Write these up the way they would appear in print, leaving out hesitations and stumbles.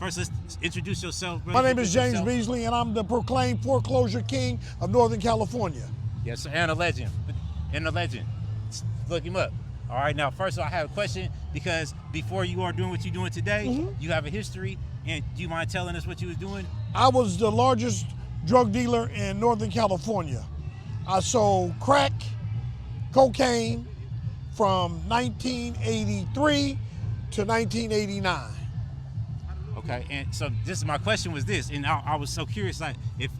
first let's introduce yourself. My name is James Beasley, and I'm the proclaimed foreclosure king of Northern California. Yes, and a legend. And a legend. Look him up. All right, now, first of all, I have a question, because before you are doing what you're doing today, you have a history, and do you mind telling us what you was doing? I was the largest drug dealer in Northern California. I sold crack, cocaine from 1983 to 1989. Okay, and so this is my question was this, and I was so curious, like, if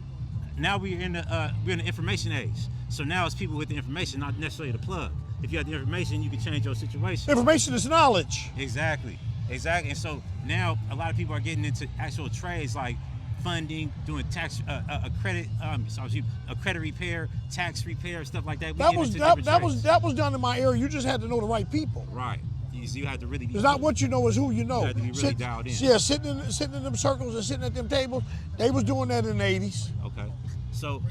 now we're in the information age, so now it's people with the information, not necessarily the plug. If you have the information, you can change your situation. Information is knowledge. Exactly. And so now a lot of people are getting into actual trades like funding, doing tax, a credit repair, tax repair, stuff like that. That was done in my area. You just had to know the right people. Right. You had to really be. It's not what you know, it's who you know. You had to be really dialed in. Yeah, sitting in them circles and sitting at them tables. They was doing that in the 80s. Okay. So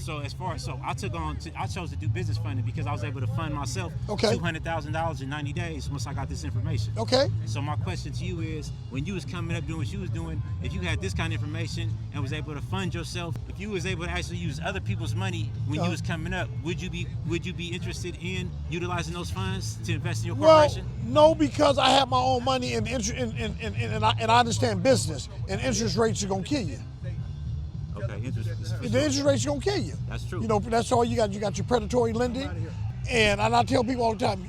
I chose to do business funding because I was able to fund myself $200,000 in 90 days once I got this information. Okay. So my question to you is, when you was coming up doing what you was doing, if you had this kind of information and was able to fund yourself, if you was able to actually use other people's money when you was coming up, would you be interested in utilizing those funds to invest in your corporation? Well, no, because I have my own money and I understand business, and interest rates are gonna kill you. Okay, the interest rate's gonna kill you. That's true. You know, that's all you got. You got your predatory lending, and I tell people all the time,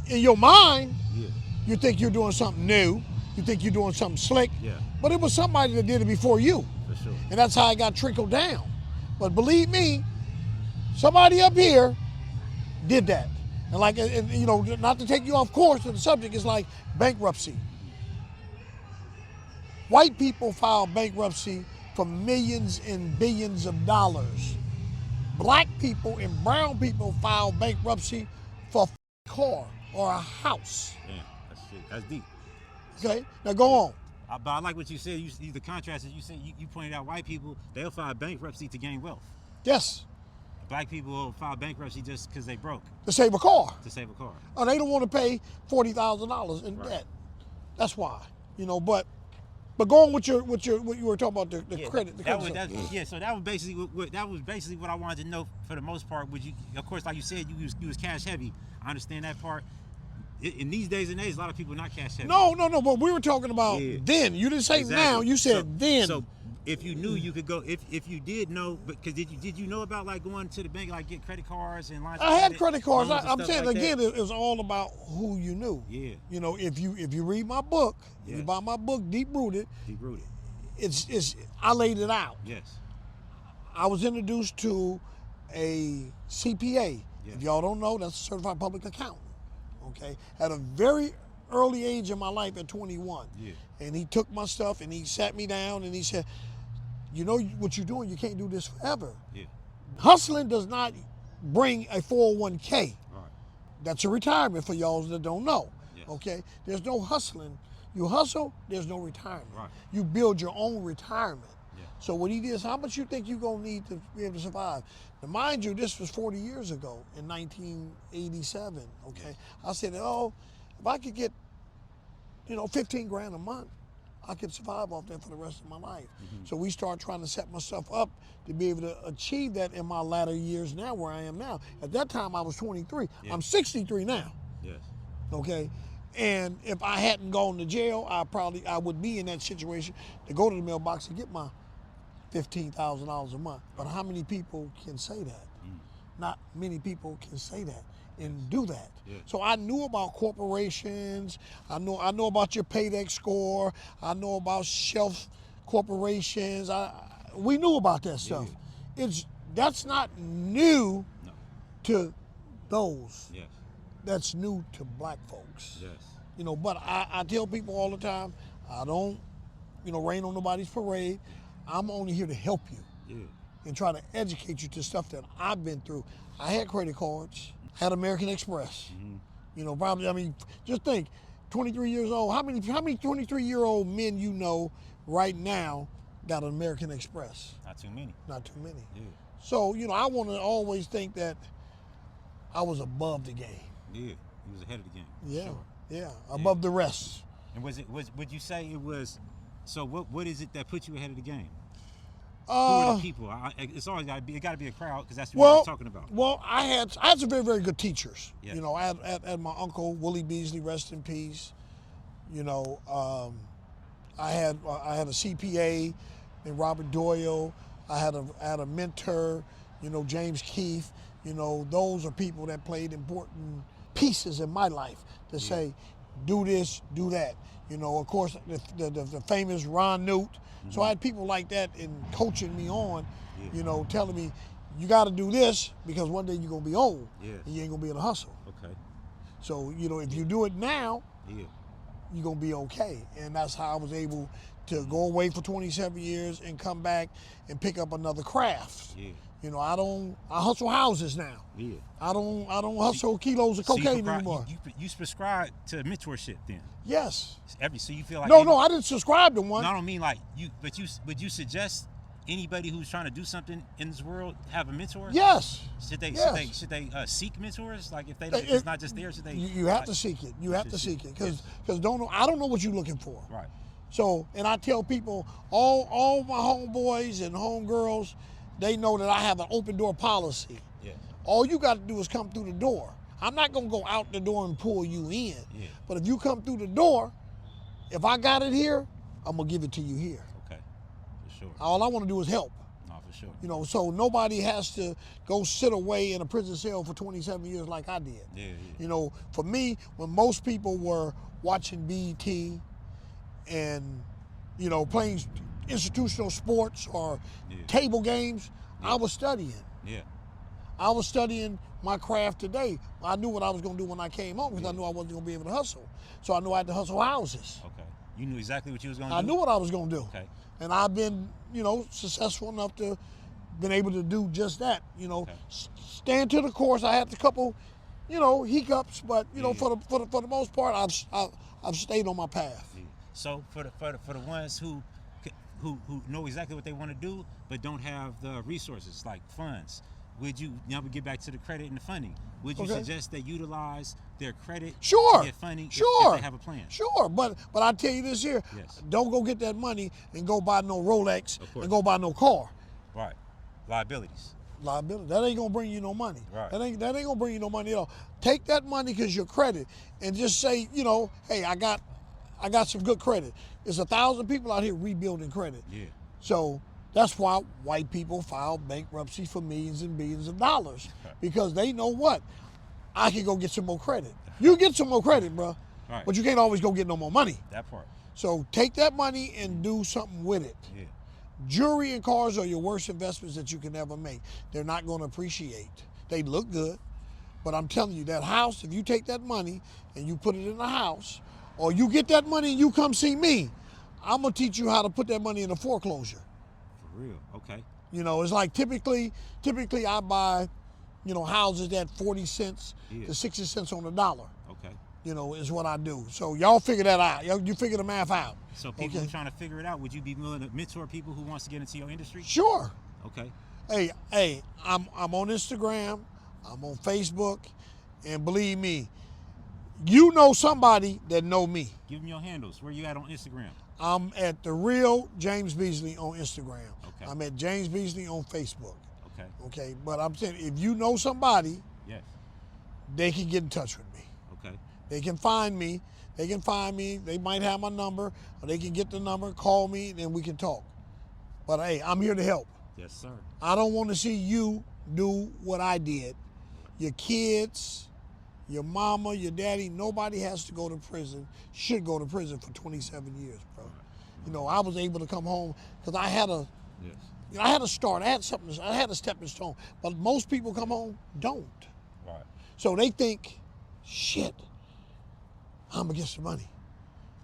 in your mind, you think you're doing something new, you think you're doing something slick, but it was somebody that did it before you. For sure. And that's how it got trickled down. But believe me, somebody up here did that. And you know, not to take you off course of the subject, is like bankruptcy. White people file bankruptcy for millions and billions of dollars. Black people and brown people file bankruptcy for a car or a house. Yeah, that's deep. Okay, now go on. But I like what you said. The contrast is you said you pointed out white people, they'll file bankruptcy to gain wealth. Yes. Black people will file bankruptcy just because they broke. To save a car. To save a car. Oh, they don't want to pay $40,000 in debt. That's why. You know, but go on with what you were talking about the credit. So that was basically what I wanted to know for the most part. Would you, of course, like you said, you was cash heavy. I understand that part. In these days and age, a lot of people are not cash heavy. No. But we were talking about then. You didn't say now. You said then. So if you knew you could go, if you did know, because did you know about like going to the bank, like get credit cards and lines? I had credit cards. I'm saying like again, it was all about who you knew. Yeah. You know, if you read my book, if you buy my book, Deep Rooted. It's I laid it out. Yes. I was introduced to a CPA. Yes. If y'all don't know, that's a certified public accountant. Okay, at a very early age in my life at 21. Yeah. And he took my stuff and he sat me down and he said, you know what you're doing, you can't do this forever. Yeah. Hustling does not bring a 401k. Right. That's a retirement for y'all that don't know. Yes. Okay? There's no hustling. You hustle, there's no retirement. Right. You build your own retirement. Yeah. So what he did is, how much you think you're gonna need to be able to survive? Now mind you, this was 40 years ago in 1987, okay? Yes. I said, oh, if I could get, 15 grand a month, I could survive off that for the rest of my life. Mm-hmm. So we started trying to set myself up to be able to achieve that in my latter years now, where I am now. At that time, I was 23. Yeah. I'm 63 now. Yes. Okay? And if I hadn't gone to jail, I would be in that situation to go to the mailbox and get my $15,000 a month. But how many people can say that? Not many people can say that and do that. Yeah. So I knew about corporations. I know about your paydex score. I know about shelf corporations. We knew about that stuff. Yeah. That's not new to those. Yes. That's new to black folks. Yes. But I tell people all the time, I don't, rain on nobody's parade. I'm only here to help you and try to educate you to stuff that I've been through. I had credit cards, had American Express. Mm-hmm. Probably, just think, 23 years old, how many 23-year-old men you know right now got an American Express? Not too many. Not too many. Yeah. So, I want to always think that I was above the game. Yeah, he was ahead of the game. Yeah, sure. yeah, above the rest. And would you say it was So what is it that put you ahead of the game? Who are the people? It's always got to be a crowd because that's what you're talking about. Well, I had some very, very good teachers. Yeah. You know, I had my uncle Willie Beasley, rest in peace. You know, I had a CPA named Robert Doyle. I had a mentor, you know, James Keith. You know, those are people that played important pieces in my life to say, do this, do that. You know, of course, the famous Ron Newt. Mm-hmm. So I had people like that in coaching me on, you know, telling me, you got to do this because one day you're going to be old and you ain't going to be able to hustle. Okay. So, you know, if you do it now, you're going to be okay. And that's how I was able to go away for 27 years and come back and pick up another craft. Yeah. You know, I hustle houses now. Yeah. I don't hustle kilos of cocaine anymore. You subscribe to mentorship then? Yes. So you feel like No, I didn't subscribe to one. No, I don't mean like would you suggest anybody who's trying to do something in this world have a mentor? Yes. Should they seek mentors? Like if it's not just there, should they? You have to seek it. You have to seek it because I don't know what you're looking for. Right. So, and I tell people, all my homeboys and homegirls, they know that I have an open door policy. Yeah. All you got to do is come through the door. I'm not going to go out the door and pull you in. Yeah. But if you come through the door, if I got it here, I'm going to give it to you here. Okay, for sure. All I want to do is help. No, for sure. You know, so nobody has to go sit away in a prison cell for 27 years like I did. Yeah. You know, for me, when most people were watching BET and, you know, playing institutional sports or table games, I was studying. Yeah. I was studying my craft today. I knew what I was going to do when I came home because I knew I wasn't going to be able to hustle. So I knew I had to hustle houses. Okay. You knew exactly what you was going to do? I knew what I was going to do. Okay. And I've been, you know, successful enough to been able to do just that. You know, stand to the course. I had a couple, you know, hiccups, but you know, for the most part, I've stayed on my path. Yeah. So for the ones who know exactly what they want to do but don't have the resources like funds, would you, now we get back to the credit and the funding, would you suggest they utilize their credit to get funding if they have a plan? Sure, but I tell you this here, don't go get that money and go buy no Rolex and go buy no car. Right. Liabilities. That ain't gonna bring you no money. Right. That ain't gonna bring you no money at all. Take that money because your credit and just say, you know, hey, I got some good credit. There's 1,000 people out here rebuilding credit. Yeah. So that's why white people file bankruptcy for millions and billions of dollars because they know what? I can go get some more credit. You get some more credit, bro, but you can't always go get no more money. That part. So take that money and do something with it. Yeah. Jewelry and cars are your worst investments that you can ever make. They're not going to appreciate. They look good, but I'm telling you, that house, if you take that money and you put it in a house, or you get that money and you come see me, I'm going to teach you how to put that money in a foreclosure. For real? Okay. You know, it's like typically I buy, you know, houses at 40 cents to 60 cents on the dollar. Okay. You know, is what I do. So y'all figure that out. You figure the math out. So people who are trying to figure it out, would you be willing to mentor people who wants to get into your industry? Sure. Okay. Hey, I'm on Instagram, I'm on Facebook, and believe me, you know somebody that know me. Give them your handles. Where you at on Instagram? I'm at the real James Beasley on Instagram. Okay. I'm at James Beasley on Facebook. Okay. Okay, but I'm saying if you know somebody, they can get in touch with me. Okay. They can find me. They might have my number, or they can get the number, call me, and we can talk. But hey, I'm here to help. Yes, sir. I don't want to see you do what I did. Your kids, your mama, your daddy, nobody has to go to prison, should go to prison for 27 years, bro. You know, I was able to come home because I had a, you know, I had a start. I had a stepping stone. But most people come home, don't. Right. So they think, shit, I'm gonna get some money.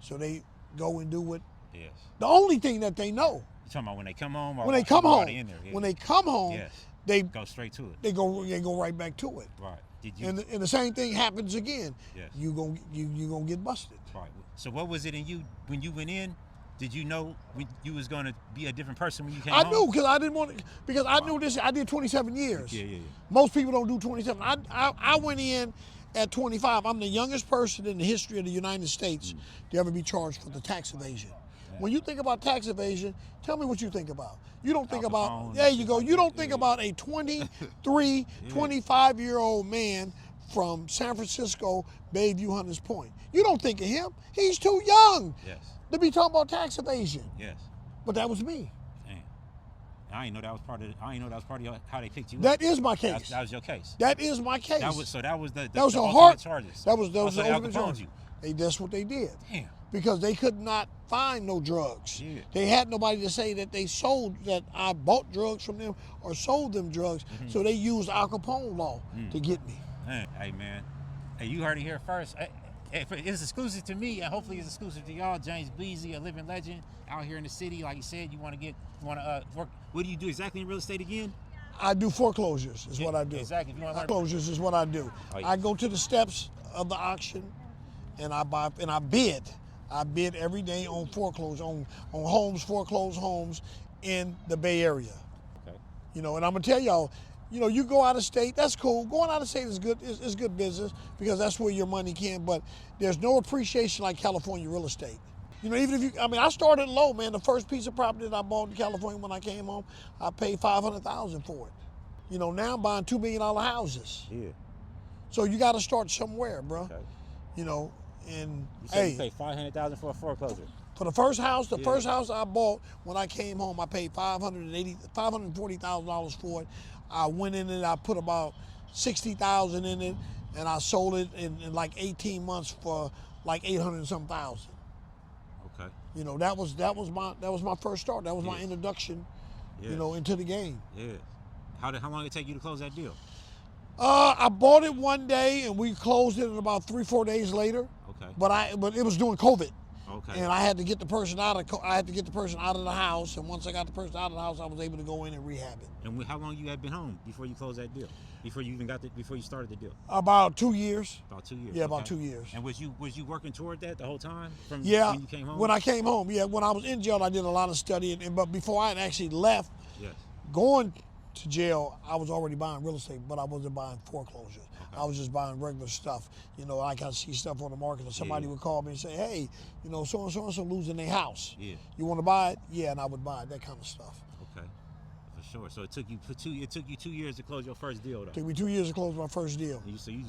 So they go and do what. Yes. The only thing that they know. You talking about when they come home? When they come home. When they come home, they go straight to it. They go right back to it. Right. And the same thing happens again. Yes. You gonna get busted. Right. So what was it in you when you went in? Did you know you was gonna be a different person when you came home? I knew because I didn't want to, because I knew this. I did 27 years. Yeah. Most people don't do 27. I went in at 25. I'm the youngest person in the history of the United States to ever be charged for the tax evasion. When you think about tax evasion, tell me what you think about. You don't think about, Capone, there you go, like you don't that, think yeah. about a 23, 25-year-old man from San Francisco, Bayview, Hunters Point. You don't think of him. He's too young Yes. to be talking about tax evasion. Yes. But that was me. Damn. I didn't know that was part of. I didn't know that was part of how they picked you. That up. is my case. That was your case. That is my case. That was the that was the a ultimate hard charges. That was So the they ultimate Al Capone'd charge. you. That's what they did. Damn. Because they could not find no drugs. Yeah. They had nobody to say that they sold, that I bought drugs from them or sold them drugs. So they used Al Capone law to get me. Hey man, hey, you heard it here first. It's exclusive to me, and hopefully it's exclusive to y'all. James Beasley, a living legend out here in the city. Like you said, you want to work. What do you do exactly in real estate again? I do foreclosures is what I do. Exactly. If you want to learn. Foreclosures is what I do. Oh, yeah. I go to the steps of the auction and I buy and I bid. I bid every day on foreclosure, on homes, foreclosed homes in the Bay Area. Okay. You know, and I'm gonna tell y'all, you know, you go out of state, that's cool. Going out of state is good, is good business because that's where your money can, but there's no appreciation like California real estate. You know, even if you, I mean, I started low, man. The first piece of property that I bought in California when I came home, I paid $500,000 for it. You know, now I'm buying $2 million houses. Yeah. So you got to start somewhere, bro. Okay. You know, and You said hey, you paid $500,000 for a foreclosure. for the first house, the Yeah. first house I bought when I came home, I paid $540,000 for it. I went in and I put about $60,000 in it, and I sold it in like 18 months for like 800 and some thousand. Okay. You know, that was my first start. That was my introduction, Yeah. you know, into the game. Yeah. How long did it take you to close that deal? I bought it one day and we closed it in about 3-4 days later. Okay. But it was during COVID. Okay. And I had to get the person out of the house, and once I got the person out of the house, I was able to go in and rehab it. And how long you had been home before you closed that deal? Before you started the deal? About 2 years. About 2 years. Yeah, okay. about 2 years. And was you working toward that the whole time from Yeah, when you came home? when I came home, yeah. When I was in jail, I did a lot of studying, but before I had actually left, Yes. going to jail, I was already buying real estate, but I wasn't buying foreclosure. Okay. I was just buying regular stuff. You know, I can see stuff on the market, or somebody would call me and say, "Hey, you know, so and so losing their house. Yeah. You want to buy it?" Yeah, and I would buy it. That kind of stuff. Okay. For sure. So it took you 2 years to close your first deal, though. It took me 2 years to close my first deal. So you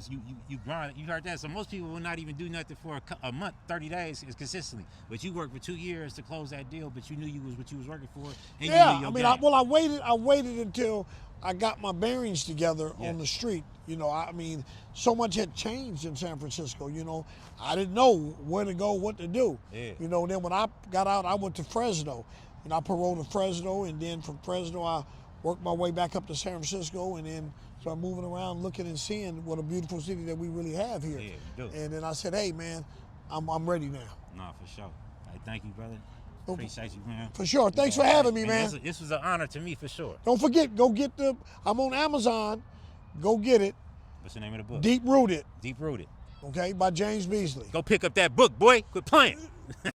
grind. You heard that. So most people will not even do nothing for a month, 30 days is consistently. But you worked for 2 years to close that deal. But you knew what you was working for. And Yeah, you knew I your mean, game. I waited until I got my bearings together Yeah. on the street. You know, I mean, so much had changed in San Francisco. You know, I didn't know where to go, what to do. Yeah. You know, then when I got out, I went to Fresno. And I paroled to Fresno, and then from Fresno, I worked my way back up to San Francisco, and then started moving around, looking and seeing what a beautiful city that we really have here. Yeah, you do. And then I said, "Hey, man, I'm ready now." No, for sure. Hey, thank you, brother. Appreciate you, man. For sure. Thanks for having me, man. This was an honor to me, for sure. Don't forget, go get I'm on Amazon. Go get it. What's the name of the book? Deep Rooted, Deep Rooted. okay, by James Beasley. Go pick up that book, boy. Quit playing.